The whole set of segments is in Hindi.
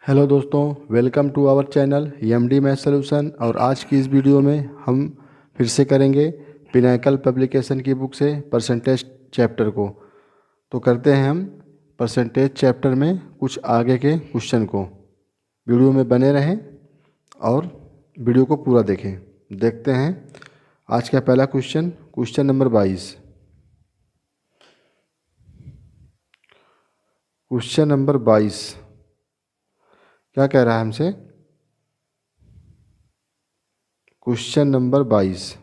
हेलो दोस्तों, welcome to our channel MD math solution. और आज की इस वीडियो में हम फिर से करेंगे पिनाकल पब्लिकेशन की बुक से परसेंटेज चैप्टर को। तो करते हैं हम परसेंटेज चैप्टर में कुछ आगे के क्वेश्चन को। वीडियो में बने रहें और वीडियो को पूरा देखें। देखते हैं आज का पहला question, question number 22। Question number 22 क्या कह रहा है हमसे? क्वेश्चन नंबर 22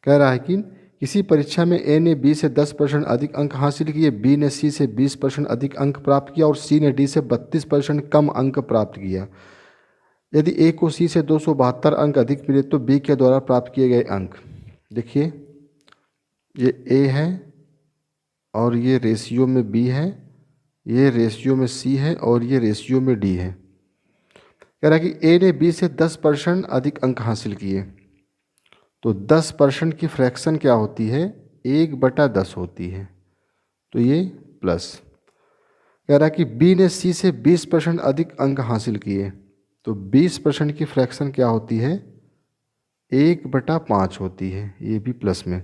कह रहा है कि किसी परीक्षा में ए ने बी से 10% अधिक अंक हासिल किए, बी ने सी से 20% अधिक अंक प्राप्त किया और सी ने डी से 32% कम अंक प्राप्त किया। यदि ए को सी से 272 अंक अधिक मिले तो बी के द्वारा प्राप्त किए गए अंक। देखिए, ये ए है और ये रेशियो में बी है, ये रेशियो में सी है और ये रेशियो में डी है। कह रहा है कि ए ने बी से 10% अधिक अंक हासिल किए, तो 10% की फ्रैक्शन क्या होती है? 1/10 होती है। तो ये प्लस। कह रहा है कि बी ने सी से 20% अधिक अंक हासिल किए, तो 20% की फ्रैक्शन क्या होती है? 1/5 होती है। ये भी प्लस में।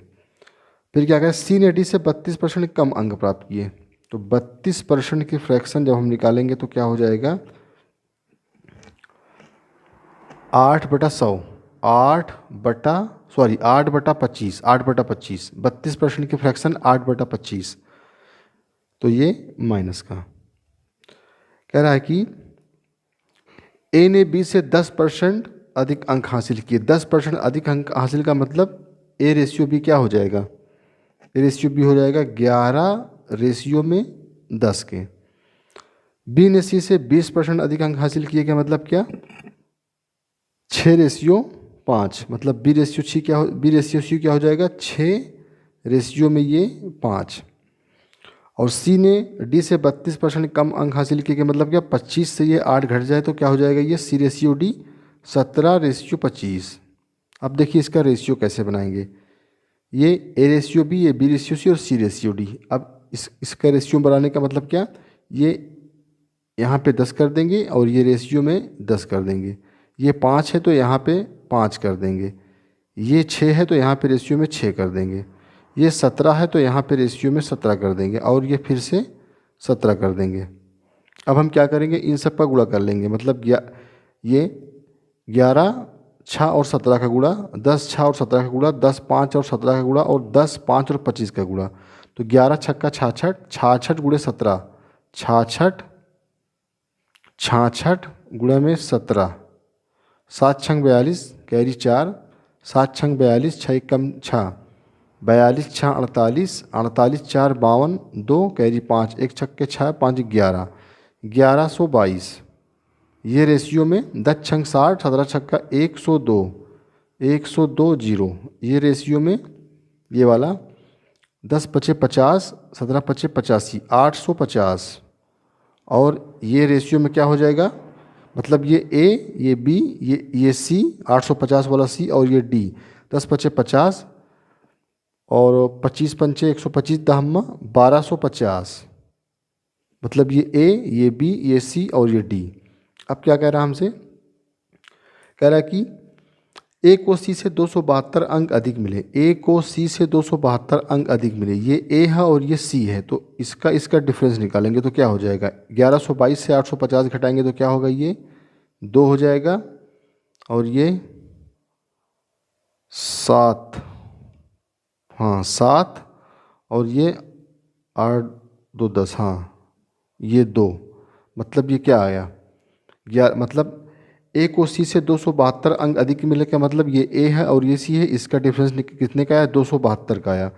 फिर क्या कहें? सी ने डी से 32% कम अंक प्राप्त किए, तो 32% की फ्रैक्शन जब हम निकालेंगे तो क्या हो जाएगा? 8/100, 8/25, 8/25, 32% की फ्रैक्शन 8/25। तो ये माइनस का। कह रहा है कि ए ने बी से 10% अधिक अंक हासिल किए। 10% अधिक अंक हासिल का मतलब ए रेशियो बी क्या हो जाएगा? ए रेशियो बी हो जाएगा 11 रेशियो में 10 के। बी ने सी से 20% अधिक अंक हासिल किए, क्या मतलब क्या? 6/5, मतलब बी रेशियो सी क्या हो जाएगा? 6 रेशियो में ये 5। और सी ने डी से 32% कम अंक हासिल किए, क्या मतलब क्या? 25 से ये 8 घट जाए तो क्या हो जाएगा? ये सी रेशियो डी 17/25। अब देखिए इसका रेशियो कैसे बनाएंगे। ये ए रेशियो बी, ये बी रेशियो सी और सी रेशियो डी। अब इसका रेशियो बनाने का मतलब क्या? ये यहाँ पे 10 कर देंगे और ये रेशियो में 10 कर देंगे। ये 5 है तो यहाँ पे 5 कर देंगे। ये 6 है तो यहाँ पे रेशियो में 6 कर देंगे। ये 17 है तो यहाँ पे रेशियो में 17 कर देंगे और ये फिर से 17 कर देंगे। अब हम क्या करेंगे? इन सब का गुणा कर लेंगे। मतलब ये 11 6 और 17 का गुणा, 10 6 और 17 का गुणा, 10 5 और 17 का गुणा और 10 5 और 25 का गुणा। तो 11 छक्का 66, 66 गुणे 17, 66 गुणा में 17, 7 छंग 42, कैरी 4, 7 छंग 42, 6 कम 6, 42 6 48, 48 4 52, 2 कैरी 5, 1 छक्के 6 5 11, 1122। ये रेशियो में 10 छंग 60, 17 छक्का 102, 102 0। ये रेशियो में ये वाला 10 पचे 50, 17 पचे 85, 850। और ये रेशियो में क्या हो जाएगा? मतलब ये ए, ये बी, ये सी, 850 वाला सी और ये डी। 10 पचे 50 और 25 पंचे 125 दहम्मा 1250। मतलब ये ए, ये बी, ये सी और ये डी। अब क्या कह रहा है हमसे? कह रहा है कि ए को सी से 272 अंक अधिक मिले। ए को सी से 272 अंक अधिक मिले। ये ए है और ये सी है, तो इसका डिफरेंस निकालेंगे तो क्या हो जाएगा? 1122 से 850 घटाएंगे तो क्या होगा? ये 2 हो जाएगा और ये 7, हाँ 7 और ये 8 2 10, हाँ ये 2। मतलब ये क्या आया? मतलब ए को सी से 272 अंक अधिक मिले, का मतलब ये ए है और ये सी है। इसका डिफरेंस कितने का आया? 272 का आया।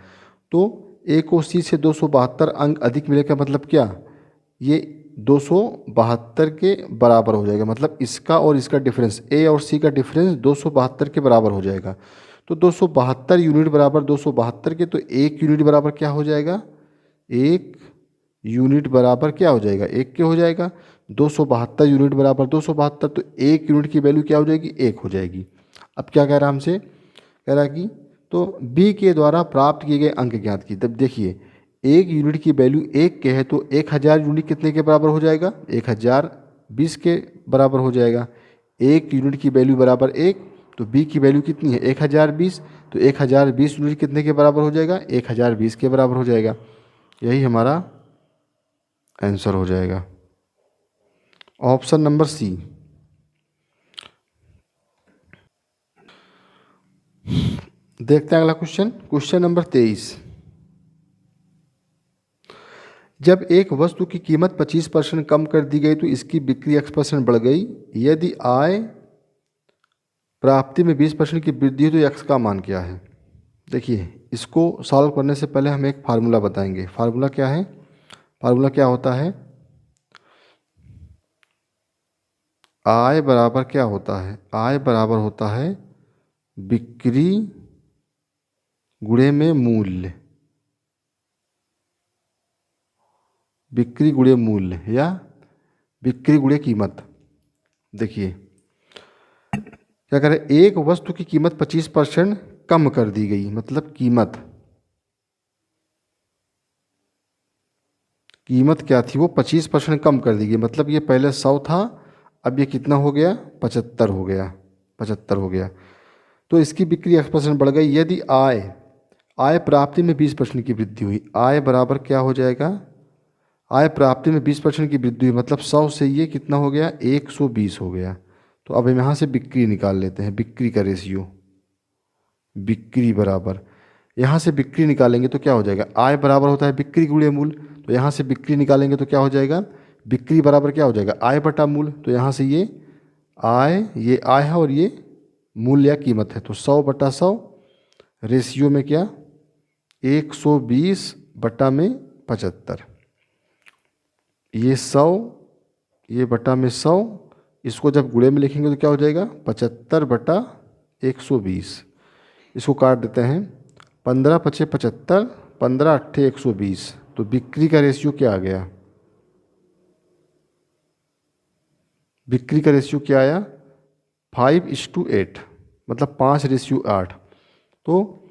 तो ए को सी से 272 अंक अधिक मिले का मतलब क्या? ये 272 के बराबर हो जाएगा। मतलब इसका और इसका डिफरेंस, ए और सी का डिफरेंस 272 के बराबर हो जाएगा। तो 272 यूनिट बराबर 272 के, तो 1 यूनिट बराबर क्या हो जाएगा? 1 यूनिट बराबर क्या हो जाएगा? 1 के हो जाएगा। 272 यूनिट बराबर 272, तो 1 यूनिट की वैल्यू क्या हो जाएगी? 1 हो जाएगी। अब क्या कह रहा है हमसे? कह रहा है कि तो बी के द्वारा प्राप्त किए गए अंक ज्ञात की। तब देखिए, 1 यूनिट की वैल्यू 1 के है तो 1000 यूनिट कितने के बराबर हो जाएगा? 1000 20 के बराबर हो जाएगा। एक यूनिट की वैल्यू बराबर 1, तो बी की वैल्यू कितनी है 1020, तो 1020 यूनिट कितने के बराबर हो जाएगा 1020 के बराबर हो जाएगा। यही हमारा आंसर हो जाएगा, ऑप्शन नंबर सी। देखते हैं अगला क्वेश्चन, क्वेश्चन नंबर 23। जब एक वस्तु की कीमत 25% कम कर दी गई तो इसकी बिक्री x% बढ़ गई। यदि आय प्राप्ति में 20% की वृद्धि हो तो x का मान क्या है। देखिए, इसको सॉल्व करने से पहले हम एक फार्मूला बताएंगे। फार्मूला क्या है, फार्मूला क्या होता है, आय बराबर क्या होता है, आय बराबर होता है बिक्री गुणे में मूल्य, बिक्री गुणे मूल्य या बिक्री गुणे कीमत। देखिए क्या करें, एक वस्तु की कीमत 25% कम कर दी गई, मतलब कीमत क्या थी, वो 25% कम कर दी गई। मतलब ये पहले 100 था, अब ये कितना हो गया 75 हो गया, 75 हो गया। तो इसकी बिक्री x% बढ़ गई। यदि आय प्राप्ति में 20% की वृद्धि हुई, आय बराबर क्या हो जाएगा, आय प्राप्ति में 20% की वृद्धि हुई, मतलब 100 से ये कितना हो गया 120 हो गया। तो अब हम यहाँ से बिक्री निकाल लेते हैं, बिक्री का रेशियो, बिक्री बराबर, यहाँ से बिक्री निकालेंगे तो क्या हो जाएगा, आय बराबर होता है बिक्री गुणे मूल, तो यहाँ से बिक्री निकालेंगे तो क्या हो जाएगा, बिक्री बराबर क्या हो जाएगा आय बटा मूल। तो यहाँ से ये आय है और ये मूल्य या कीमत है, तो 100 बटा 100 रेशियो में क्या 120 बटा में 75, ये 100 ये बटा में 100, इसको जब गुणे में लिखेंगे तो क्या हो जाएगा 75 बटा 120। इसको काट देते हैं, 15 पचे 75, 15 अट्ठे 120, तो बिक्री का रेशियो क्या आ गया, बिक्री का रेशियो क्या आया 5:8, मतलब 5:8। तो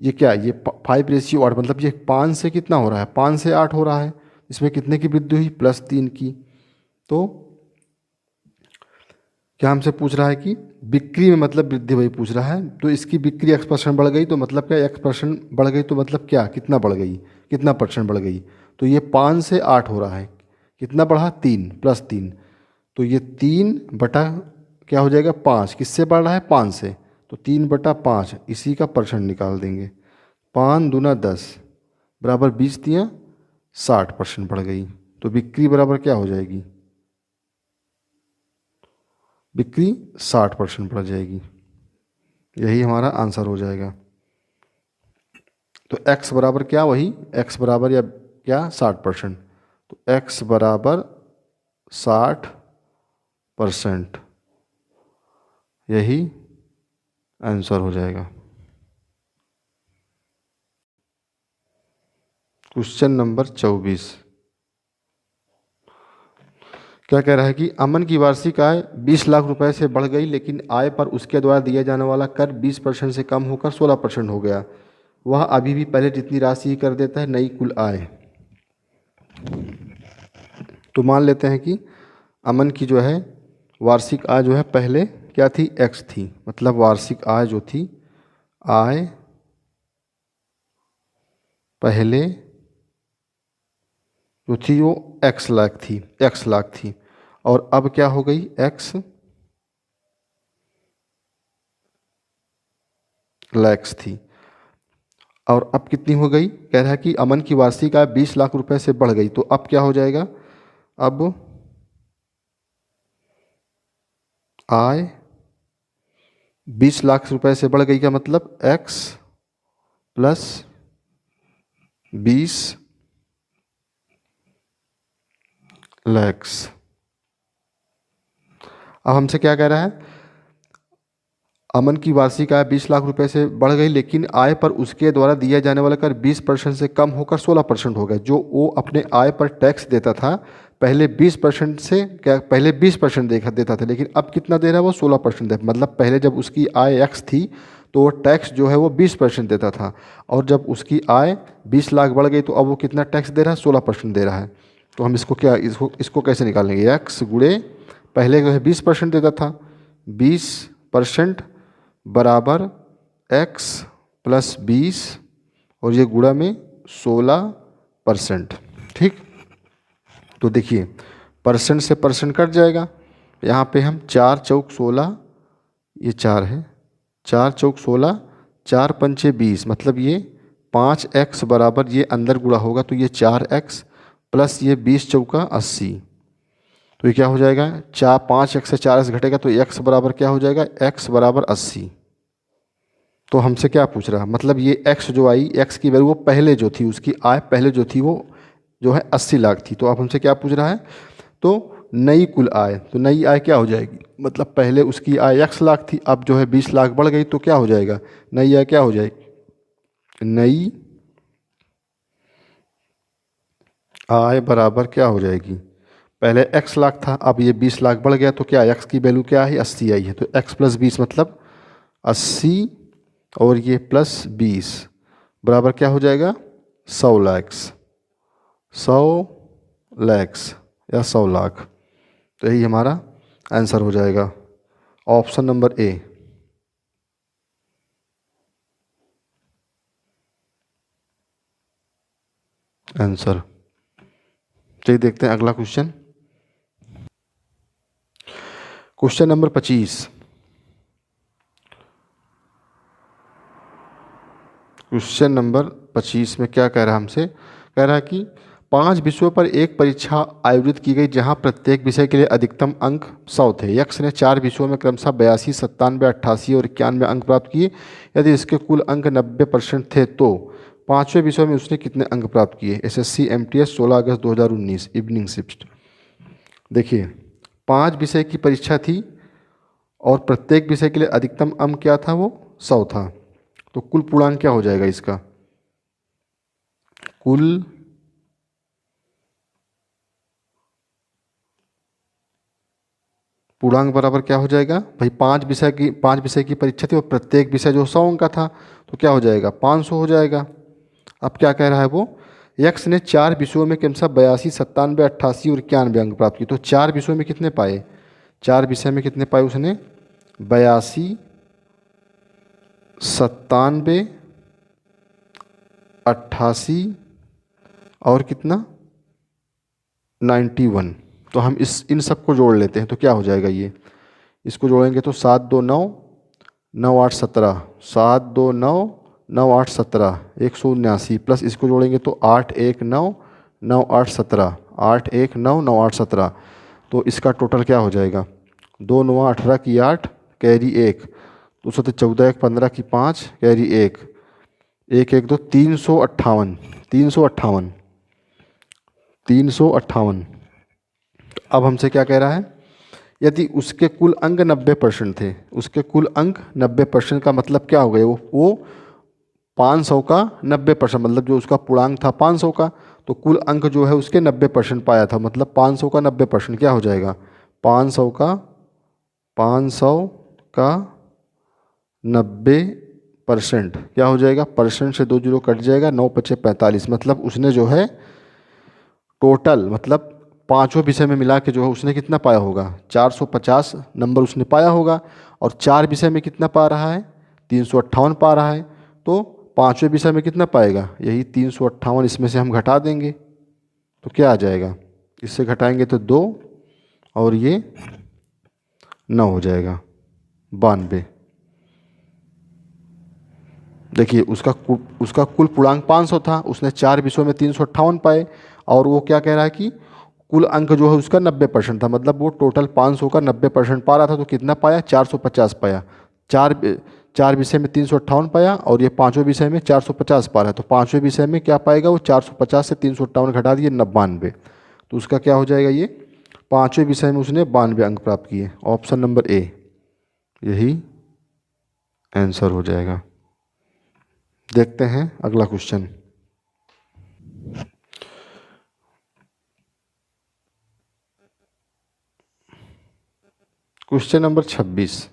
ये क्या, ये 5:8, मतलब ये 5 से कितना हो रहा है, 5 से 8 हो रहा है। इसमें कितने की वृद्धि हुई +3 की। तो क्या हमसे पूछ रहा है कि बिक्री में मतलब वृद्धि वही पूछ रहा है। तो इसकी बिक्री x% बढ़ गई, तो मतलब क्या x% बढ़ गई, तो मतलब क्या कितना बढ़ गई, कितना % बढ़ गई। तो ये 5 से 8 हो रहा है, कितना बढ़ा 3 +3, तो ये 3 बटा क्या हो जाएगा 5, किससे बढ़ रहा है 5 से, तो 3 बटा 5 इसी का % निकाल देंगे। 5 दूना 10 बराबर 20 दिया 60% बढ़ गई। तो बिक्री बराबर क्या हो जाएगी, बिक्री 60% बढ़ जाएगी। यही हमारा आंसर हो जाएगा। तो x बराबर क्या, वही x बराबर या क्या 60%, तो x बराबर 60%, यही आंसर हो जाएगा। क्वेश्चन नंबर 24 क्या कह रहा है कि अमन की वार्षिक आय 20 लाख रुपए से बढ़ गई, लेकिन आय पर उसके द्वारा दिया जाने वाला कर 20% से कम होकर 16% हो गया। वह अभी भी पहले जितनी राशि ही कर देता है नई कुल आय। तो मान लेते हैं कि अमन की जो है वार्षिक आय जो है पहले क्या थी x थी, मतलब वार्षिक आय जो थी, आय पहले जो थी वो x लाख थी, और अब क्या हो गई x लैक्स थी, और अब कितनी हो गई, कह रहा है कि अमन की वार्षिक आय 20 लाख रुपए से बढ़ गई। तो अब क्या हो जाएगा, अब आय 20 लाख रुपए से बढ़ गई का मतलब x प्लस 20 लैक्स। अब हमसे क्या कह रहा है, अमन की वार्षिक आय 20 लाख रुपए से बढ़ गई, लेकिन आय पर उसके द्वारा दिया जाने वाला कर 20% से कम होकर 16% हो गया। जो वो अपने आय पर टैक्स देता था पहले 20% से क्या, पहले 20% देता था, लेकिन अब कितना दे रहा है वो 16% दे, मतलब पहले जब उसकी आय x थी तो टैक्स जो है वो 20% देता था, और जब उसकी आय 20 लाख बढ़ गई तो अब वो कितना टैक्स दे रहा है 16% दे रहा है। तो हम इसको क्या, इसको कैसे निकालेंगे, x गुणे पहले जो है 20% देता था, 20% बराबर x प्लस 20 और ये गुणा में 16%। ठीक, तो देखिए परसेंट से परसेंट कट जाएगा, यहाँ पे हम 4 चौक 16, ये 4 है, 4 चौक 16, 4 पंचे 20, मतलब ये 5x बराबर, ये अंदर गुणा होगा तो ये 4x प्लस ये 20 चौका 80, तो ये क्या हो जाएगा, 5x से 4x घटेगा तो x बराबर क्या हो जाएगा, x बराबर 80। तो हमसे क्या पूछ रहा है, मतलब ये x जो आई, x की वैल्यू वो पहले जो थी, उसकी आय पहले जो थी वो जो है 80 लाख थी, तो अब हमसे क्या पूछ रहा है, तो नई कुल आय, तो नई आय क्या हो जाएगी, मतलब पहले उसकी आय x लाख थी, अब जो है 20 लाख बढ़ गई, तो क्या हो जाएगा, नई आय क्या हो जाएगी, नई आय बराबर क्या हो जाएगी, पहले x लाख था, अब ये 20 लाख बढ़ गया, तो क्या x की वैल्यू क्या है, 80 आई है, तो x प्लस 20 मतलब 80 और ये प्लस 20 बराबर क्या हो जाएगा, 100 लाख, 100 लाख या 100 लाख। तो यही हमारा आंसर हो जाएगा, ऑप्शन नंबर ए। आंसर। चलिए देखते हैं अगला question, question number 25। Question number 25 में क्या कह रहा है हमसे, कह रहा है कि 5 विषयों पर एक परीक्षा आयोजित की गई जहां प्रत्येक विषय के लिए अधिकतम अंक 100 थे। यक्स ने 4 विषयों में क्रमशः 82, 97, 88 और 91 अंक प्राप्त किए। यदि इसके कुल अंक 90% थे तो पांचवें विषय में उसने कितने अंक प्राप्त किए। एसएससी एमटीएस 16 अगस्त 2019 इवनिंग शिफ्ट। देखिए 5 विषय की परीक्षा थी और प्रत्येक विषय के लिए अधिकतम अंक क्या था, वो 100 था, तो कुल पूर्णांक क्या हो जाएगा इसका, कुल पूर्णांक बराबर क्या हो जाएगा भाई, 5 विषय की परीक्षा थी और प्रत्येक विषय जो 100 अंक का था, तो क्या हो जाएगा 500 हो जाएगा। अब क्या कह रहा है वो, यक्स ने 4 विषयों में क्रमशः 82, 97, 88 और 91 अंक प्राप्त किए। तो 4 विषयों में कितने पाए, 4 विषय में कितने पाए उसने, 82, 97, 88 और कितना 91। तो हम इन सब को जोड़ लेते हैं, तो क्या हो जाएगा ये, इसको जोड़ेंगे तो 7 2 9, 9 8 17, 7 2 9, 9 8 17, 179 प्लस इसको जोड़ेंगे तो 8 1 9, 9 8 17, 8 1 9, 9 8 17, तो इसका टोटल क्या हो जाएगा, 2 9 18 की 8 कैरी 1, दूसरा तो 14 1 15 की 5 कैरी 1, 1 1 2 358, 358, 358। अब हमसे क्या कह रहा है, यदि उसके कुल अंक 90% थे, उसके कुल अंक 90% का मतलब क्या हो गया, वो 500 का 90% मतलब जो उसका पूर्णांक था 500 का, तो कुल अंक जो है उसके 90% पाया था, मतलब 500 का 90% क्या हो जाएगा, 500 का 90% क्या हो जाएगा, परसेंट से 2 जीरो कट जाएगा, 9 पचे 45, मतलब उसने जो है टोटल, मतलब पांचों विषय में मिला के जो है उसने कितना पाया होगा, 450 नंबर उसने पाया होगा, और 4 विषय में कितना पा रहा है, 358 पा रहा है, तो पांचवें विषय में कितना पाएगा, यही 358, इसमें से हम घटा देंगे तो क्या आ जाएगा, इससे घटाएंगे तो 2 और ये 9 हो जाएगा, 92। देखिए उसका कुल पूर्णांक 500 था, उसने 4 विषयों में 358 पाए, और वो क्या कह रहा है कि कुल अंक जो है उसका 90% था, मतलब वो टोटल 500 का 90% पा रहा था, तो कितना पाया, 450 पाया। 4 विषय में 358 पाया और ये पांचों विषय में 450 पा रहा है, तो पांचवें विषय में क्या पाएगा वो, 450 से 358 घटा दिए 92, तो उसका क्या हो जाएगा, ये पांचवें विषय में उसने 92 अंक प्राप्त किए। ऑप्शन नंबर ए यही आंसर हो जाएगा। देखते हैं अगला क्वेश्चन, क्वेश्चन नंबर 26।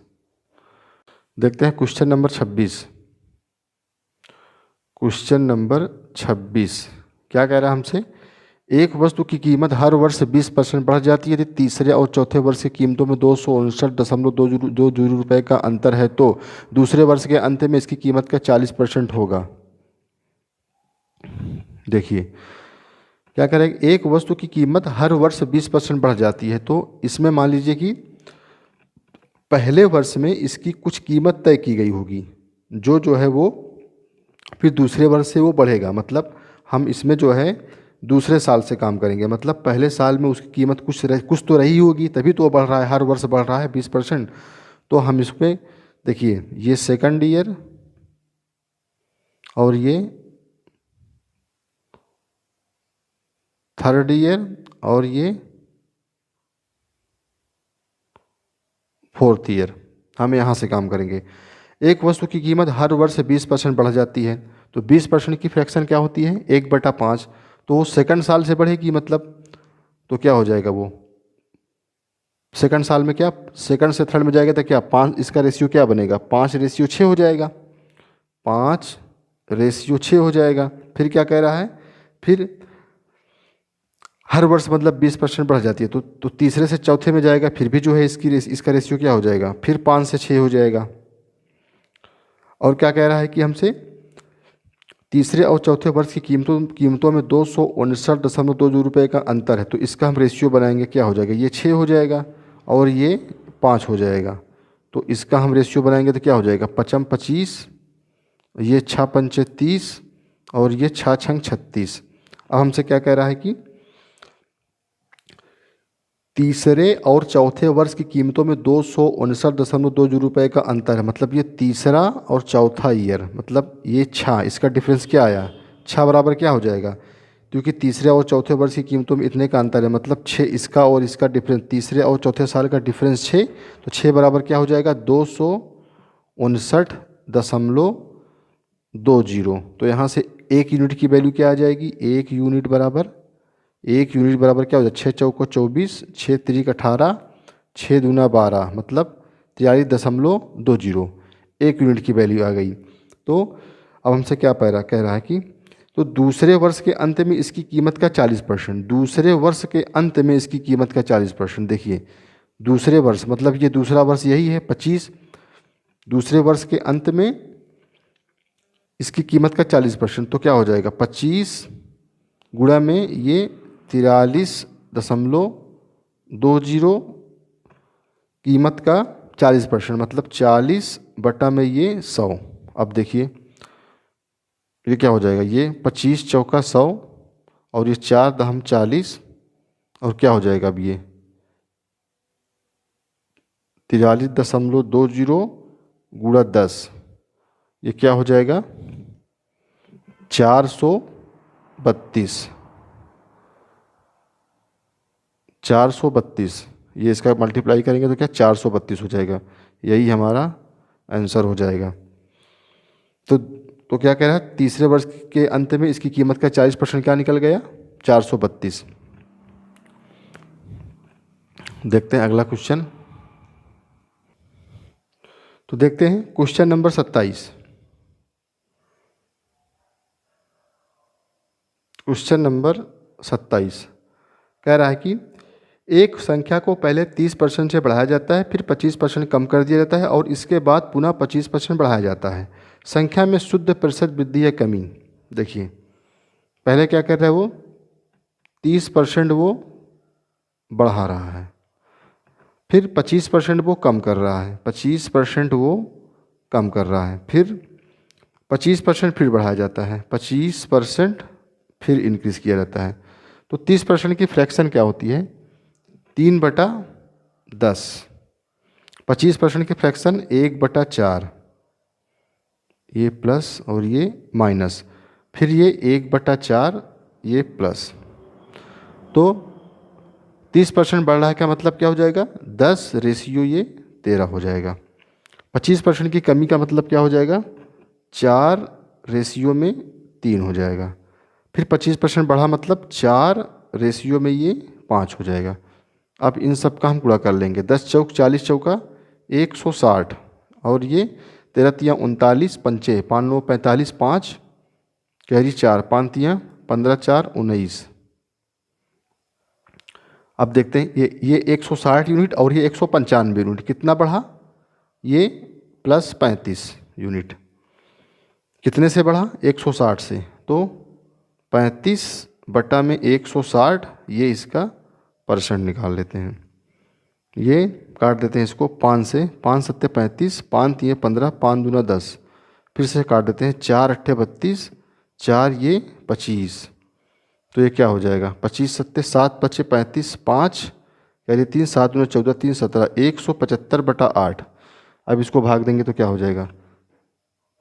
देखते हैं क्वेश्चन नंबर 26। क्वेश्चन नंबर 26 क्या कह रहा है हमसे, एक वस्तु की कीमत हर वर्ष 20% बढ़ जाती है यदि तीसरे और चौथे वर्ष की कीमतों में 259.2 रुपये का अंतर है तो दूसरे वर्ष के अंत में इसकी कीमत का 40% होगा। देखिए क्या करेंगे, एक वस्तु की कीमत हर वर्ष 20% बढ़ जाती है तो इसमें मान लीजिए कि पहले वर्ष में इसकी कुछ कीमत तय की गई होगी, जो है वो फिर दूसरे वर्ष से वो बढ़ेगा। मतलब हम इसमें जो है दूसरे साल से काम करेंगे, मतलब पहले साल में उसकी कीमत कुछ तो रही होगी, तभी तो वो बढ़ रहा है, हर वर्ष बढ़ रहा है 20%। तो हम इसमें देखिए ये सेकंड ईयर और ये थर्ड ईयर और ये फोर्थ ईयर, हम यहाँ से काम करेंगे। एक वस्तु की कीमत हर वर्ष 20% बढ़ जाती है तो 20% की फ्रैक्शन क्या होती है 1/5, तो वो सेकंड साल से बढ़ेगी। मतलब तो क्या हो जाएगा, वो सेकंड साल में क्या सेकंड से थर्ड में जाएगा तो क्या 5, इसका रेशियो क्या बनेगा 5:6 हो जाएगा, 5:6 हो जाएगा। फिर क्या कह रहा है, फिर हर वर्ष मतलब 20% बढ़ जाती है तो तीसरे से चौथे में जाएगा, फिर भी जो है इसका रेशियो क्या हो जाएगा, फिर 5 से 6 हो जाएगा। और क्या कह रहा है कि हमसे तीसरे और चौथे वर्ष की कीमतों में 259.2 रुपये का अंतर है तो इसका हम रेशियो बनाएंगे, क्या हो जाएगा, ये 6 हो जाएगा और ये 5 हो जाएगा। तो इसका हम रेशियो बनाएंगे तो क्या हो जाएगा, 5×5 = 25, ये 6×5 = 30 और ये 6×6 = 36। अब हमसे क्या कह रहा है कि तीसरे और चौथे वर्ष की कीमतों में 259.2 रुपये का अंतर है। मतलब ये तीसरा और चौथा ईयर, मतलब ये 6, इसका डिफरेंस क्या आया 6 बराबर क्या हो जाएगा, क्योंकि तीसरे और चौथे वर्ष की कीमतों में इतने का अंतर है, मतलब 6 इसका और इसका डिफरेंस, तीसरे और चौथे साल का डिफरेंस 6, तो 6 बराबर क्या हो जाएगा 259.20। तो यहाँ से 1 यूनिट की वैल्यू क्या आ जाएगी, 1 यूनिट बराबर क्या हो जाए 6×4 = 24, 6×3 = 18, 6×2 = 12, मतलब 43.20, 1 यूनिट की वैल्यू आ गई। तो अब हमसे क्या कह रहा है कि तो दूसरे वर्ष के अंत में इसकी कीमत का 40%, दूसरे वर्ष के अंत में इसकी कीमत का 40%। देखिए दूसरे वर्ष मतलब ये दूसरा वर्ष यही है 25, दूसरे वर्ष के अंत में इसकी कीमत का 40%, तो क्या हो जाएगा 25 गुणा में ये 43.20 कीमत का 40%, मतलब 40 बटा में ये 100। अब देखिए ये क्या हो जाएगा, ये 25×4 = 100 और ये 4×10 = 40 और क्या हो जाएगा, अब ये 43.20 गुणा 10, ये क्या हो जाएगा 432, ये इसका मल्टीप्लाई करेंगे तो क्या 432 हो जाएगा, यही हमारा आंसर हो जाएगा। तो क्या कह रहा है, तीसरे वर्ष के अंत में इसकी कीमत का 40% क्या निकल गया 432। देखते हैं अगला क्वेश्चन। तो देखते हैं क्वेश्चन नंबर 27। क्वेश्चन नंबर 27 कह रहा है कि एक संख्या को पहले 30% से बढ़ाया जाता है, फिर 25% कम कर दिया जाता है और इसके बाद पुनः 25% बढ़ाया जाता है। संख्या में शुद्ध प्रतिशत वृद्धि या कमी। देखिए पहले क्या कर रहा है, वो 30% वो बढ़ा रहा है, फिर 25% वो कम कर रहा है, 25% वो कम कर रहा है, फिर 25% फिर बढ़ाया जाता है, 25% फिर इंक्रीज़ किया जाता है। तो 30% की फ्रैक्शन क्या होती है 3/10, 25% की फ्रैक्शन 1/4, ये प्लस और ये माइनस, फिर ये 1/4 ये प्लस। तो 30% बढ़ रहा है, क्या मतलब क्या हो जाएगा 10 रेशियो ये 13 हो जाएगा। 25% की कमी का मतलब क्या हो जाएगा 4 रेशियो में 3 हो जाएगा। फिर 25% बढ़ा मतलब 4 रेशियो में ये 5 हो जाएगा। अब इन सब का हम गुणा कर लेंगे, 10×4 = 40, 160 और ये 13×3 = 39, 5×5 = 45, 5 कैरी 4, 5×3 = 15, 4 = 19। अब देखते हैं ये 160 यूनिट और ये 195 यूनिट, कितना बढ़ा? ये प्लस 35 यूनिट। कितने से बढ़ा? 160 से। तो 35 बटा में 160, ये इसका परसेंट निकाल लेते हैं। ये काट देते हैं इसको 5 से, 5 सत्ते 35, 5 तिये 15, 5 दूना 10, फिर से काट देते हैं, 4 अट्ठे 32, 4 ये 25, तो ये क्या हो जाएगा? 25 सत्ते 7 पचे 35, 5 यानी 3, 7 दूना 14, 3 17, 175 बटा 8। अब इसको भाग देंगे तो क्या हो जाएगा?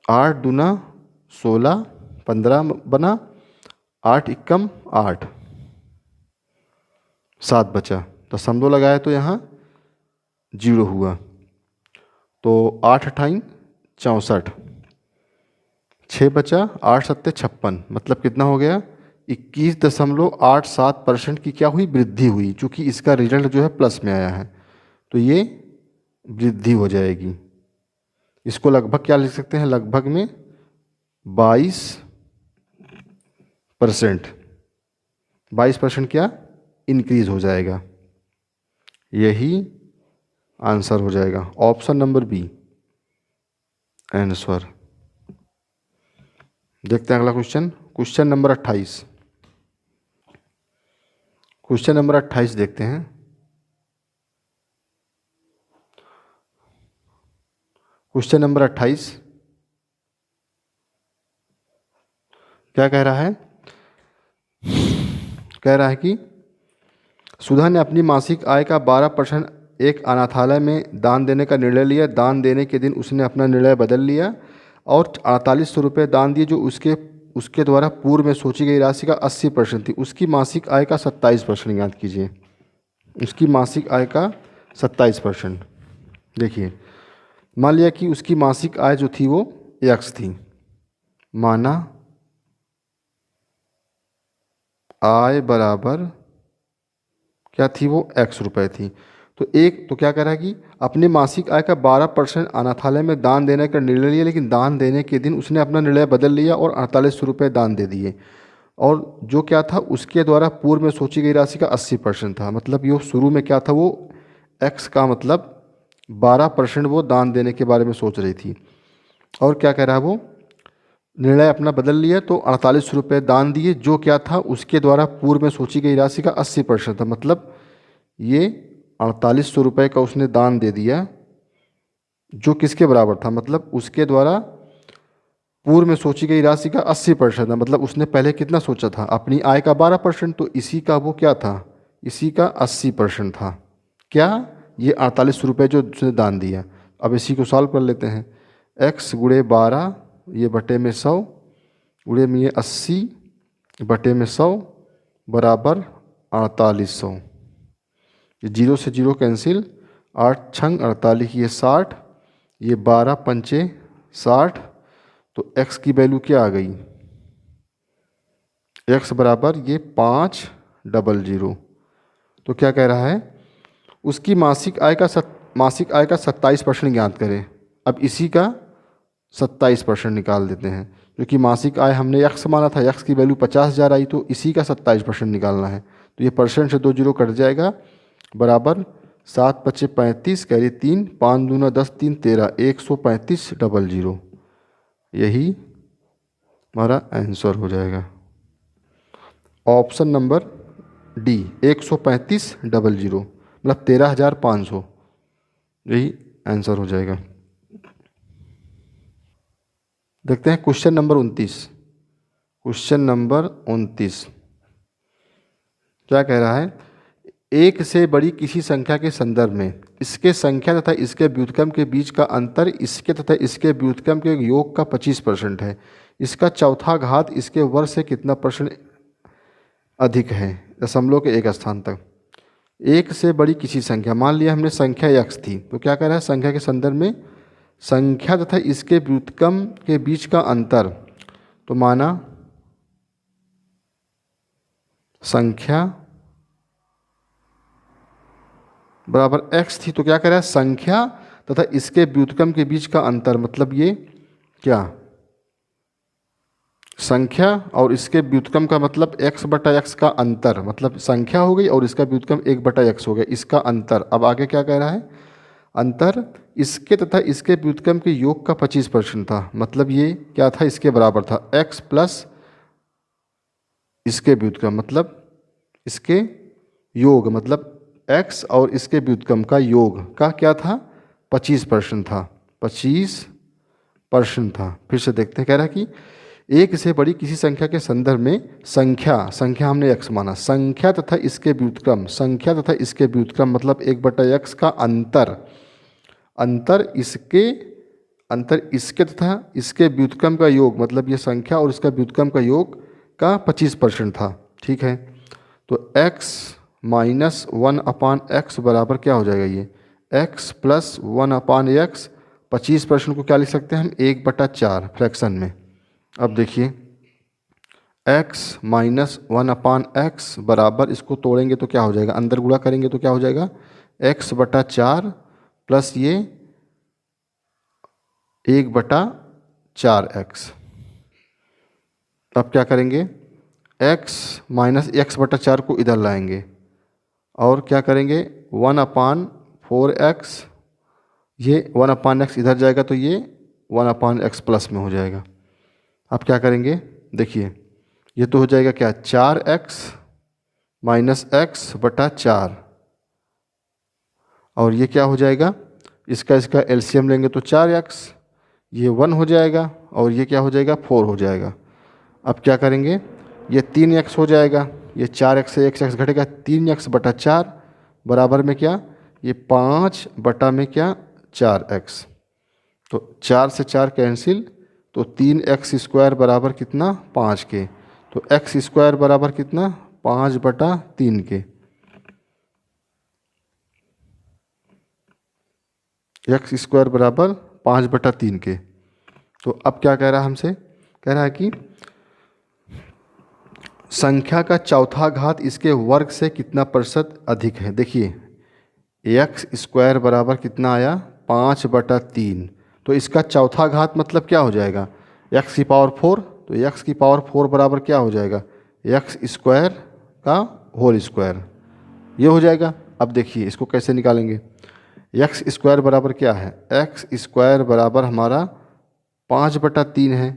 8 दूना 16, 15 बना, 8 इक्कम 8, 7 बचा, दशमलव लगाया तो यहाँ 0 हुआ, तो 8 अठाई 64, 6 बचा, 8 सत्ते 56, मतलब कितना हो गया? 21.87% की क्या हुई? वृद्धि हुई, चूँकि इसका रिजल्ट जो है प्लस में आया है तो ये वृद्धि हो जाएगी। इसको लगभग क्या लिख सकते हैं? लगभग में 22%, 22% क्या इंक्रीज हो जाएगा। यही आंसर हो जाएगा, ऑप्शन नंबर बी आंसर। देखते हैं अगला question, question number 28। Question number 28 देखते हैं। क्वेश्चन नंबर 28 क्या कह रहा है? कह रहा है कि सुधा ने अपनी मासिक आय का 12% एक अनाथालय में दान देने का निर्णय लिया। दान देने के दिन उसने अपना निर्णय बदल लिया और 4800 रुपये दान दिए, जो उसके द्वारा पूर्व में सोची गई राशि का 80% थी। उसकी मासिक आय का 27% याद कीजिए, उसकी मासिक आय का 27%। देखिए, मान लिया कि उसकी मासिक आय जो थी वो x थी, माना आय बराबर क्या थी? वो x रुपये थी। तो क्या कह रहा है कि अपने मासिक आय का 12% अनाथालय में दान देने का निर्णय लिया, लेकिन दान देने के दिन उसने अपना निर्णय बदल लिया और 4800 रुपये दान दे दिए, और जो क्या था उसके द्वारा पूर्व में सोची गई राशि का 80% था। मतलब ये शुरू में क्या था? वो x का मतलब 12% वो दान देने के बारे में सोच रही थी, और क्या कह रहा है? वो निर्णय अपना बदल लिया तो 4800 रुपये दान दिए, जो क्या था उसके द्वारा पूर्व में सोची गई राशि का 80% था। मतलब ये 4800 रुपये का उसने दान दे दिया, जो किसके बराबर था? मतलब उसके द्वारा पूर्व में सोची गई राशि का 80% था। मतलब उसने पहले कितना सोचा था? अपनी आय का 12%, तो इसी का वो क्या था? इसी का 80% था। क्या? ये 4800 रुपये जो उसने दान दिया। अब इसी को सॉल्व कर लेते हैं। x गुणे 12, ये बटे में 100, गुणे में ये 80 बटे में 100 बराबर 4800। ये 0 से 0 कैंसिल, 8 छंग 48, ये 60, ये 12 पंचे 60, तो x की वैल्यू क्या आ गई? x बराबर ये 500। तो क्या कह रहा है? उसकी मासिक आय का 27% ज्ञात करें। अब इसी का 27% निकाल देते हैं, क्योंकि मासिक आय हमने x माना था, x की वैल्यू 50,000 आई, तो इसी का 27% निकालना है। तो ये परसेंट से 2 जीरो कट जाएगा, बराबर 7 पच्चे 35, कैरी 3, 5 दूना 10, 3 13, 135,000। यही हमारा आंसर हो जाएगा, ऑप्शन नंबर डी 135,000, मतलब 13,500, यही आंसर हो जाएगा। देखते हैं क्वेश्चन नंबर 29। क्वेश्चन नंबर 29 क्या कह रहा है? एक से बड़ी किसी संख्या के संदर्भ में इसके संख्या तथा इसके व्युत्क्रम के बीच का अंतर इसके तथा इसके व्युत्क्रम के योग का 25% है। इसका चौथा घात इसके वर्ग से कितना % अधिक है, दशमलव के एक स्थान तक। एक से बड़ी किसी संख्या, मान लिया हमने संख्या x थी, तो क्या कह रहा है? संख्या के संदर्भ में संख्या तथा इसके व्युत्क्रम के बीच का अंतर, तो माना संख्या बराबर x थी, तो क्या कह रहा है? संख्या तथा इसके व्युत्क्रम के बीच का अंतर, मतलब ये क्या संख्या और इसके व्युत्क्रम का मतलब x बटा x का अंतर, मतलब संख्या हो गई और इसका व्युत्क्रम 1/x हो गया, इसका अंतर। अब आगे क्या कह रहा है, अंतर इसके तथा इसके व्युत्क्रम के योग का 25% था, मतलब ये क्या था, इसके बराबर था। x प्लस इसके व्युत्क्रम मतलब इसके योग, मतलब x और इसके व्युत्क्रम का योग का क्या था, 25% था, 25% था। फिर से देखते हैं, कह रहा है कि एक से बड़ी किसी संख्या के संदर्भ में संख्या हमने x माना, संख्या तथा इसके व्युत्क्रम, संख्या तथा इसके व्युत्क्रम मतलब 1/x का अंतर, अंतर इसके तथा इसके व्युत्क्रम का योग, मतलब ये संख्या और इसका व्युत्क्रम का योग का 25% था। ठीक है, तो x माइनस 1/x बराबर क्या हो जाएगा, ये x प्लस 1/x, 25% को क्या लिख सकते हैं हम, 1/4 फ्रैक्शन में। अब देखिए x माइनस 1/x बराबर, इसको तोड़ेंगे तो क्या हो जाएगा, अंदर गुणा करेंगे तो क्या हो जाएगा, x/4 प्लस ये 1/4x। अब क्या करेंगे, x माइनस x/4 को इधर लाएंगे और क्या करेंगे, 1/4x, ये 1/x इधर जाएगा तो ये 1/x प्लस में हो जाएगा। अब क्या करेंगे, देखिए ये तो हो जाएगा क्या, 4x माइनस x/4, और ये क्या हो जाएगा, इसका एलसीएम लेंगे तो 4x, ये 1 हो जाएगा और ये क्या हो जाएगा, 4 हो जाएगा। अब क्या करेंगे, ये 3x हो जाएगा, ये 4x से x घटेगा, 3x/4 बराबर में क्या, ये 5/4x, तो 4 से 4 कैंसिल, तो 3x² बराबर कितना, 5 के, तो x² बराबर कितना, 5/3 के, x² बराबर 5/3 के। तो अब क्या कह रहा है हमसे, कह रहा है कि संख्या का चौथा घात इसके वर्ग से कितना प्रतिशत अधिक है। देखिए x² बराबर कितना आया, 5/3, तो इसका चौथा घात मतलब क्या हो जाएगा, x⁴, तो x⁴ बराबर क्या हो जाएगा, x² का होल स्क्वायर, ये हो जाएगा। अब देखिए इसको कैसे निकालेंगे, x² बराबर क्या है, x² बराबर हमारा 5/3 है,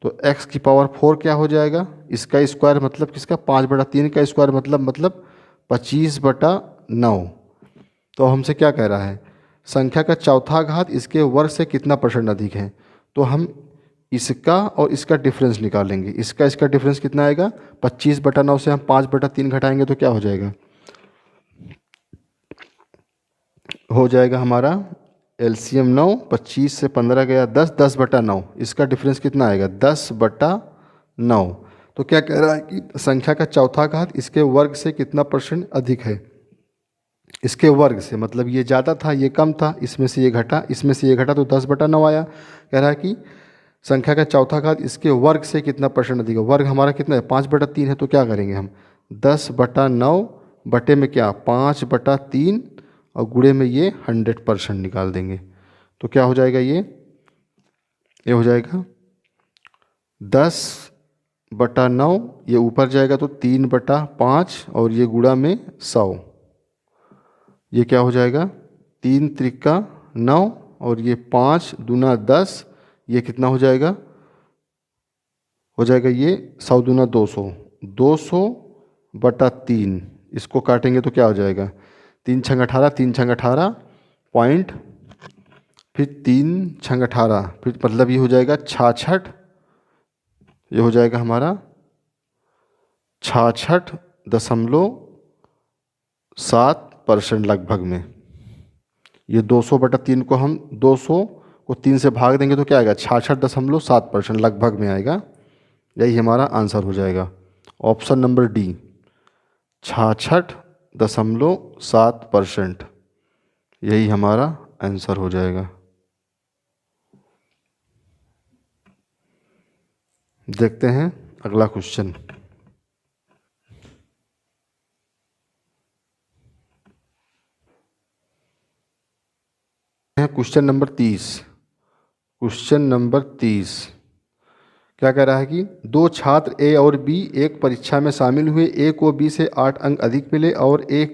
तो x⁴ क्या हो जाएगा, इसका स्क्वायर मतलब किसका, 5/3 का स्क्वायर मतलब 25/9। तो हमसे क्या कह रहा है, संख्या का चौथा घात इसके वर्ग से कितना % अधिक है, तो हम इसका और इसका डिफरेंस निकालेंगे। इसका डिफरेंस कितना आएगा, 25/9 से हम 5/3 घटाएंगे तो क्या हो जाएगा, हो जाएगा हमारा एलसीएम 9, 25 से 15 गया 10, 10/9, इसका डिफरेंस कितना आएगा, 10/9। तो क्या कह रहा है कि संख्या का चौथा घात इसके वर्ग से कितना % अधिक है, इसके वर्ग से, मतलब ये ज़्यादा था ये कम था, इसमें से ये घटा, इसमें से ये घटा, तो 10/9 आया। कह रहा है कि संख्या का चौथा घात इसके वर्ग से कितना % अधिक है, वर्ग हमारा कितना है, 5/3 है, तो क्या करेंगे हम, 10/9 बटे में क्या, 5/3 और गुणे में ये 100% निकाल देंगे, तो क्या हो जाएगा, ये हो जाएगा 10/9, ये ऊपर जाएगा तो 3/5 और ये गुणा में 100, ये क्या हो जाएगा, 3 त्रिका 9 और ये 5 दूना 10, ये कितना हो जाएगा, ये 100 दूना 200, 200/3, इसको काटेंगे तो क्या हो जाएगा, 3 छंग 18, 3 छंग 18 पॉइंट, फिर 3 छंग 18, फिर मतलब ये हो जाएगा 66, ये हो जाएगा हमारा 66.7% लगभग में। ये 200/3 को हम 200 को 3 से भाग देंगे तो क्या आएगा, 66.7% लगभग में आएगा। यही हमारा आंसर हो जाएगा, ऑप्शन नंबर डी, 66.7%, यही हमारा आंसर हो जाएगा। देखते हैं अगला क्वेश्चन। क्वेश्चन नंबर 30, क्या कह रहा है कि दो छात्र ए और बी एक परीक्षा में शामिल हुए। ए को बी से 8 अंक अधिक मिले और ए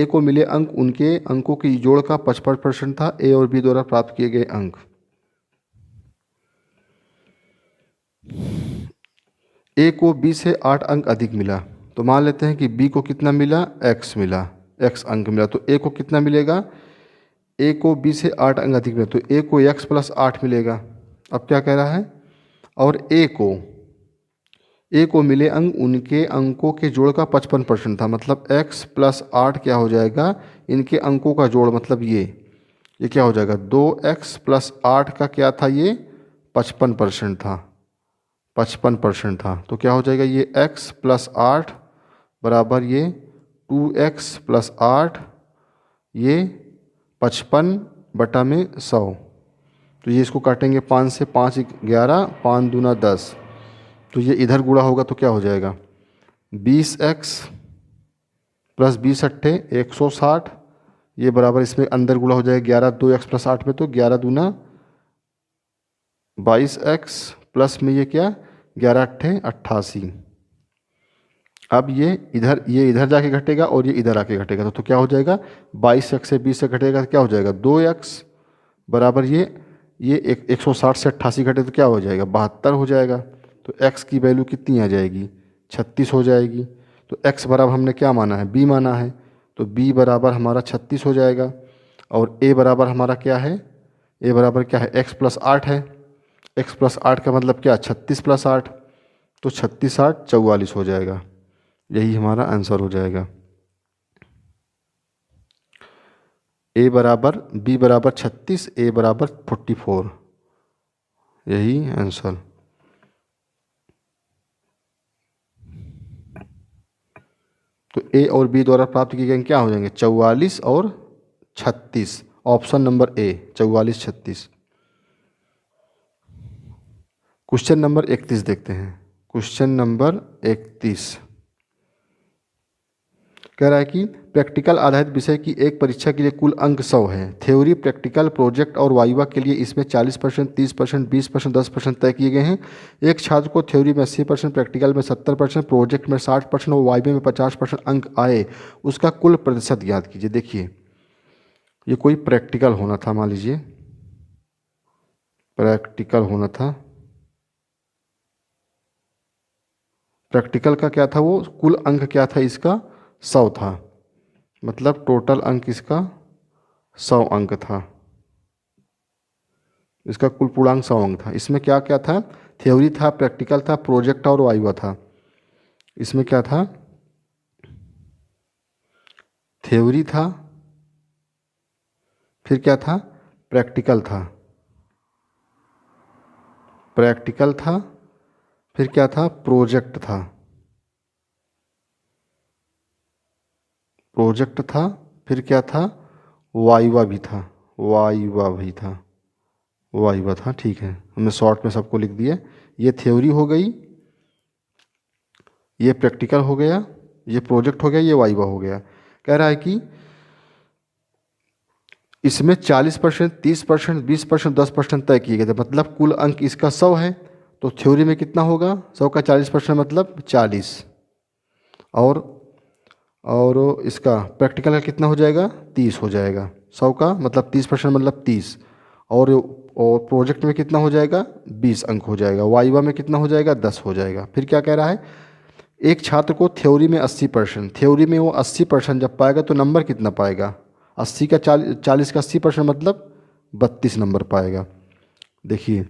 को मिले अंक उनके अंकों की जोड़ का 55% था। ए और बी द्वारा प्राप्त किए गए अंक। ए को बी से 8 अंक अधिक मिला, तो मान लेते हैं कि बी को कितना मिला, एक्स मिला, एक्स अंक मिला। तो ए को कितना मिलेगा, ए को बी से 8 अंक अधिक मिला, तो ए को एक्स प्लस 8 मिलेगा। अब क्या कह रहा है, और ए को मिले अंक उनके अंकों के जोड़ का 55% था। मतलब x प्लस 8 क्या हो जाएगा, इनके अंकों का जोड़, मतलब ये क्या हो जाएगा, 2x प्लस 8 का क्या था, ये 55% था, 55% था। तो क्या हो जाएगा, ये x प्लस 8 बराबर ये 2x प्लस 8, ये 55/100। तो ये इसको काटेंगे 5 से, 5 11, 5 दूना 10, तो ये इधर गुणा होगा तो क्या हो जाएगा, 20x प्लस 20 अट्ठे 160, ये बराबर इसमें अंदर गुणा हो जाएगा 11 2x प्लस 8 में, तो 11 दूना 22x प्लस में ये क्या 11 अट्ठे 88। अब ये इधर जाके घटेगा और ये इधर आके घटेगा, तो क्या हो जाएगा, 22x से 20 से घटेगा तो क्या हो जाएगा, 2x बराबर ये 160 से 88 घटे तो क्या हो जाएगा, 72 हो जाएगा। तो x की वैल्यू कितनी आ जाएगी, 36 हो जाएगी। तो x बराबर हमने क्या माना है, b माना है, तो b बराबर हमारा 36 हो जाएगा। और a बराबर हमारा क्या है, a बराबर क्या है, x प्लस 8 है। x प्लस 8 का मतलब क्या, 36 प्लस 8, तो 36 8 44 हो जाएगा। यही हमारा आंसर हो जाएगा। a बराबर b बराबर 36, a बराबर 44, यही आंसर। तो a और b द्वारा प्राप्त किए गए क्या हो जाएंगे, 44 और 36। Option number A 44 36। Question number 31 देखते हैं। क्वेश्चन नंबर 31 कह रहा है कि प्रैक्टिकल आधारित विषय की एक परीक्षा के लिए कुल अंक 100 है। थ्योरी, प्रैक्टिकल, प्रोजेक्ट और वाइवा के लिए इसमें 40%, 30%, 20%, 10% तय किए गए हैं। एक छात्र को थ्योरी में 80%, प्रैक्टिकल में 70%, प्रोजेक्ट में 60% और वाइवा में 50% अंक आए, उसका कुल प्रतिशत ज्ञात कीजिए। देखिए, ये कोई प्रैक्टिकल होना था, मान लीजिए प्रैक्टिकल होना था। प्रैक्टिकल का क्या था, वो कुल अंक क्या था इसका, 100 था। मतलब टोटल अंक इसका 100 अंक था। इसका कुल पूर्णांक 100 अंक था। इसमें क्या क्या था, थ्योरी था, प्रैक्टिकल था, प्रोजेक्ट और वाइवा था। इसमें क्या था, थ्योरी था, फिर क्या था, प्रैक्टिकल था, प्रैक्टिकल था, फिर क्या था, प्रोजेक्ट था, प्रोजेक्ट था, फिर क्या था, वाइवा भी था, वाइवा भी था, वाइवा था। ठीक है, हमने शॉर्ट में सबको लिख दिया। ये थ्योरी हो गई, ये प्रैक्टिकल हो गया, ये प्रोजेक्ट हो गया, ये वाइवा हो गया। कह रहा है कि इसमें 40%, 30%, 20%, 10% तय किए गए थे। मतलब कुल अंक इसका 100 है, तो थ्योरी में कितना होगा, 100 का 40% मतलब 40, और इसका प्रैक्टिकल का कितना हो जाएगा, 30 हो जाएगा। 100 का मतलब 30% मतलब 30, और प्रोजेक्ट में कितना हो जाएगा, 20 अंक हो जाएगा। वाइवा में कितना हो जाएगा, 10 हो जाएगा। फिर क्या कह रहा है, एक छात्र को थ्योरी में 80%, थ्योरी में वो 80% जब पाएगा तो नंबर कितना पाएगा, 80 का 40 का 80% मतलब 32 नंबर पाएगा। देखिए,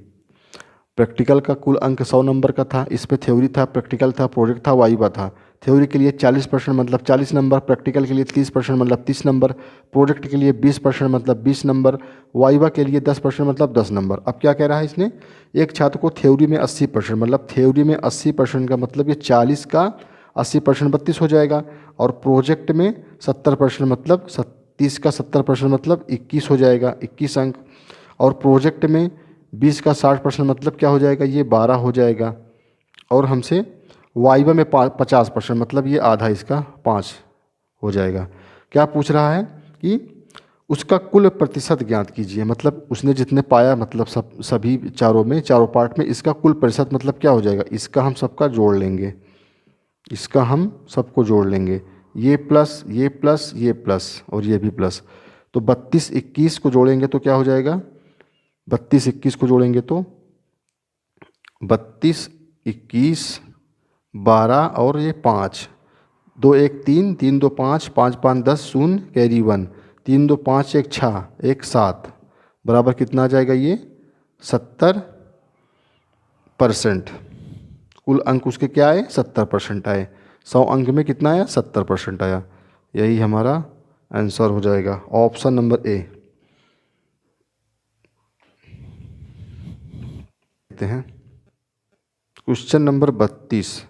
प्रैक्टिकल का कुल अंक 100 नंबर का था। इस पर थ्योरी था, प्रैक्टिकल था, प्रोजेक्ट था, वाइवा था। थ्योरी के लिए 40% मतलब 40 नंबर, प्रैक्टिकल के लिए 30% मतलब 30 नंबर, प्रोजेक्ट के लिए 20% मतलब 20 नंबर, वाइवा के लिए 10% मतलब 10 नंबर। अब क्या कह रहा है इसने, एक छात्र को थ्योरी में 80%, मतलब थ्योरी में 80% का मतलब ये 40 का 80% 32 हो जाएगा, और प्रोजेक्ट में 70% मतलब 30 का 70% मतलब 21 हो जाएगा, 21 अंक, और प्रोजेक्ट में 20 का 60% मतलब क्या हो जाएगा, ये 12 हो जाएगा, और हमसे वाइवा में 50% मतलब ये आधा इसका 5 हो जाएगा। क्या पूछ रहा है कि उसका कुल प्रतिशत ज्ञात कीजिए। मतलब उसने जितने पाया, मतलब सभी चारों में, चारों पार्ट में, इसका कुल प्रतिशत मतलब क्या हो जाएगा, इसका हम सबका जोड़ लेंगे, इसका हम सबको जोड़ लेंगे, ये प्लस ये प्लस ये प्लस और ये भी प्लस। तो 32 21 को जोड़ेंगे तो क्या हो जाएगा, 32 21 को जोड़ेंगे तो 32 21 12 और ये 5, 2 1 3, 3 2 5, 5 5 10, शून्य कैरी 1, 3 2 5 1 6 1 7, बराबर कितना आ जाएगा, ये 70%। कुल अंक उसके क्या आए, 70% आए। 100 अंक में कितना आया, 70% आया। यही हमारा आंसर हो जाएगा, ऑप्शन नंबर ए। देखते हैं क्वेश्चन नंबर 32।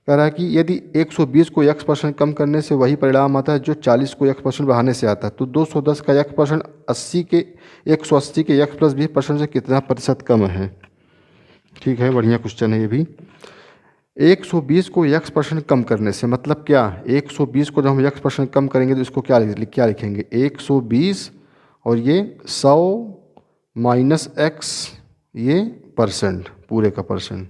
कह रहा है कि यदि 120 को x% कम करने से वही परिणाम आता है जो 40 को x% बढ़ाने से आता है, तो 210 का x% 180 के x + 20% से कितना प्रतिशत कम है। ठीक है, बढ़िया क्वेश्चन है ये भी। 120 को x% कम करने से मतलब क्या, 120 को जब हम x% कम करेंगे तो इसको क्या लिखेंगे, 120 और ये 100 माइनस x, ये परसेंट, पूरे का परसेंट।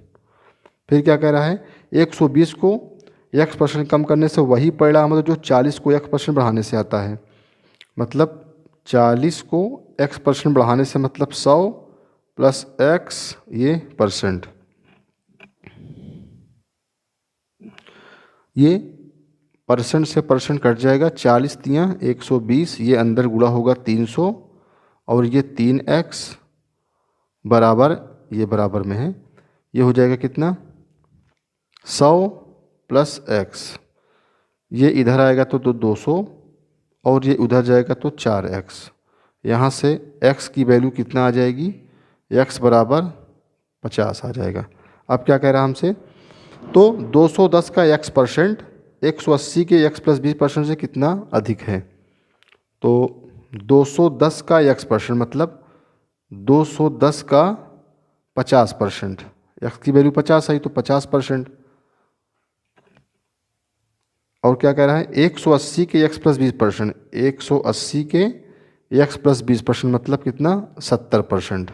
फिर क्या कह रहा है, 120 को x% कम करने से वही परिणाम मतलब जो 40 को x% बढ़ाने से आता है। मतलब 40 को x% बढ़ाने से मतलब 100 प्लस x ये परसेंट, ये परसेंट से परसेंट कट जाएगा, 40 तियाँ 120, ये अंदर गुणा होगा 300 और ये 3x बराबर, ये बराबर में है, ये हो जाएगा कितना 100 प्लस x, ये इधर आएगा तो 200 और ये उधर जाएगा तो 4x। यहाँ से x की वैल्यू कितना आ जाएगी, x बराबर 50 आ जाएगा। अब क्या कह रहा है हमसे, तो 210 का x% 180 के x + 20% से कितना अधिक है। तो 210 का x% मतलब 210 का 50%, x की वैल्यू 50 आई तो 50%। और क्या कह रहा है, 180 के x + 20%, 180 के x + 20% मतलब कितना 70%,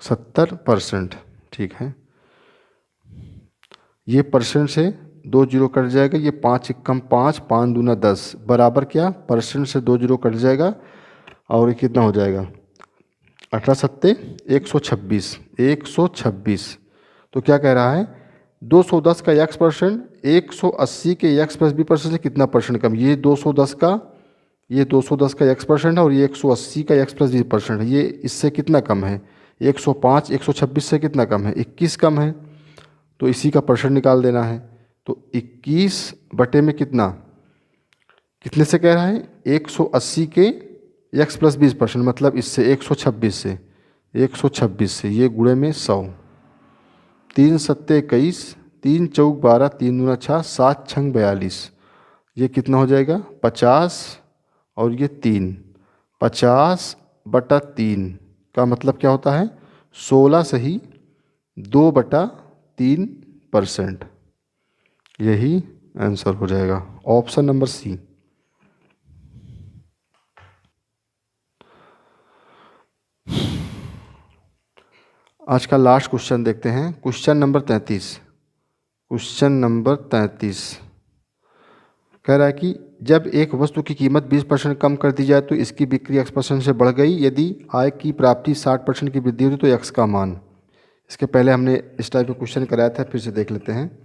70%। ठीक है, ये परसेंट से 2 जीरो कट जाएगा, ये 5 एकम 5, 5 दूना 10 बराबर क्या, परसेंट से 2 जीरो कट जाएगा और ये कितना हो जाएगा 18 सत्ते 126, 126। तो क्या कह रहा है, 210 का x% 180 के x + 20% से कितना परसेंट कम, ये 210 का, ये 210 का x% है और ये 180 का x + 20% है, ये इससे कितना कम है, 105 126 से कितना कम है, 21 कम है। तो इसी का परसेंट निकाल देना है। तो 21 बटे में कितना, कितने से कह रहा है, 180 के x + 20% मतलब इससे 126 से, 126 से ये गुणे में 100, 3 सत्ते 21, 3 चौक 12, 3 दूना 6, 7 छंग 42, ये कितना हो जाएगा 50 और ये 3, 50 बटा 3 का मतलब क्या होता है 16 सही 2/3%। यही आंसर हो जाएगा, ऑप्शन नंबर सी। आज का लास्ट क्वेश्चन देखते हैं, क्वेश्चन नंबर 33। क्वेश्चन नंबर 33 कह रहा है कि जब एक वस्तु की कीमत 20% कम कर दी जाए तो इसकी बिक्री x% से बढ़ गई, यदि आय की प्राप्ति 60% की वृद्धि हुई तो x का मान। इसके पहले हमने इस टाइप का क्वेश्चन कराया था, फिर से देख लेते हैं।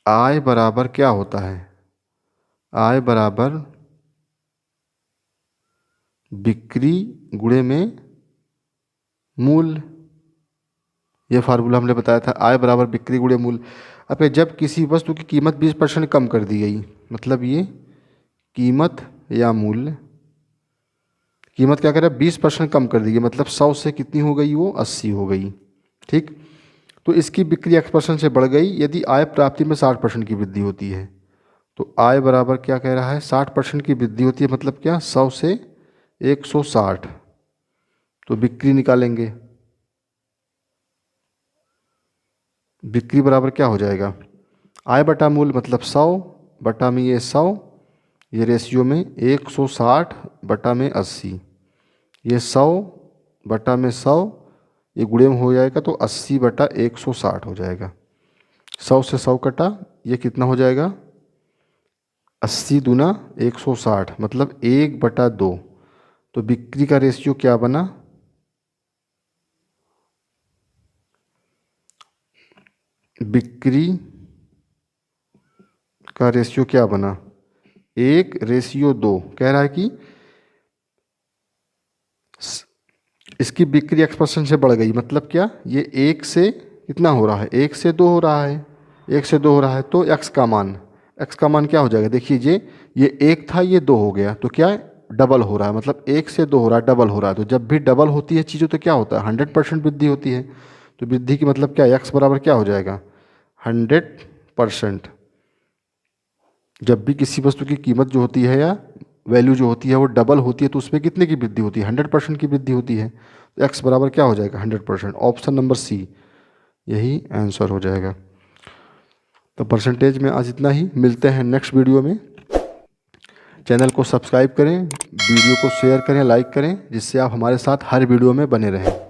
आय बराबर क्या होता है, आय बराबर बिक्री गुणे में मूल, ये फार्मूला हमने बताया था, आय बराबर बिक्री गुणे मूल। अब जब किसी वस्तु की कीमत 20% कम कर दी गई, मतलब ये कीमत या मूल्य, कीमत क्या करें 20% कम कर दी गई, मतलब 100 से कितनी हो गई, वो 80 हो गई। ठीक, तो इसकी बिक्री x% से बढ़ गई यदि आय प्राप्ति में 60% की वृद्धि होती है। तो आय बराबर क्या कह रहा है, 60% की वृद्धि होती है, मतलब क्या 100 से 160, तो बिक्री निकालेंगे। बिक्री बराबर क्या हो जाएगा, आय बटा मूल मतलब 100 बटा में ये 100, ये रेशियो में 160 बटा में 80, ये 100 बटा में 100, ये गुणे में हो जाएगा तो 80 बटा 160 हो जाएगा। 100 से 100 कटा, ये कितना हो जाएगा 80 दूना 160 मतलब 1/2। तो बिक्री का रेशियो क्या बना, बिक्री का रेशियो क्या बना 1:2। कह रहा है कि इसकी बिक्री x% से बढ़ गई, मतलब क्या, ये 1 से कितना हो रहा है, 1 से 2 हो रहा है, 1 से 2 हो रहा है तो x का मान क्या हो जाएगा, देखिए ये 1 था, ये 2 हो गया, तो क्या है डबल हो रहा है, मतलब 1 से 2 हो रहा है, डबल हो रहा है। तो जब भी डबल होती है चीज़ों तो क्या होता है 100% वृद्धि होती है। तो वृद्धि की मतलब क्या, x बराबर क्या हो जाएगा 100%। जब भी किसी वस्तु की कीमत जो होती है या वैल्यू जो होती है वो डबल होती है तो उसमें कितने की वृद्धि होती है 100% की वृद्धि होती है। तो x बराबर क्या हो जाएगा 100%। ऑप्शन नंबर सी यही आंसर हो जाएगा। तो परसेंटेज में आज इतना ही, मिलते हैं नेक्स्ट वीडियो में। चैनल को सब्सक्राइब करें, वीडियो को शेयर करें, लाइक करें, जिससे आप हमारे साथ हर वीडियो में बने रहें।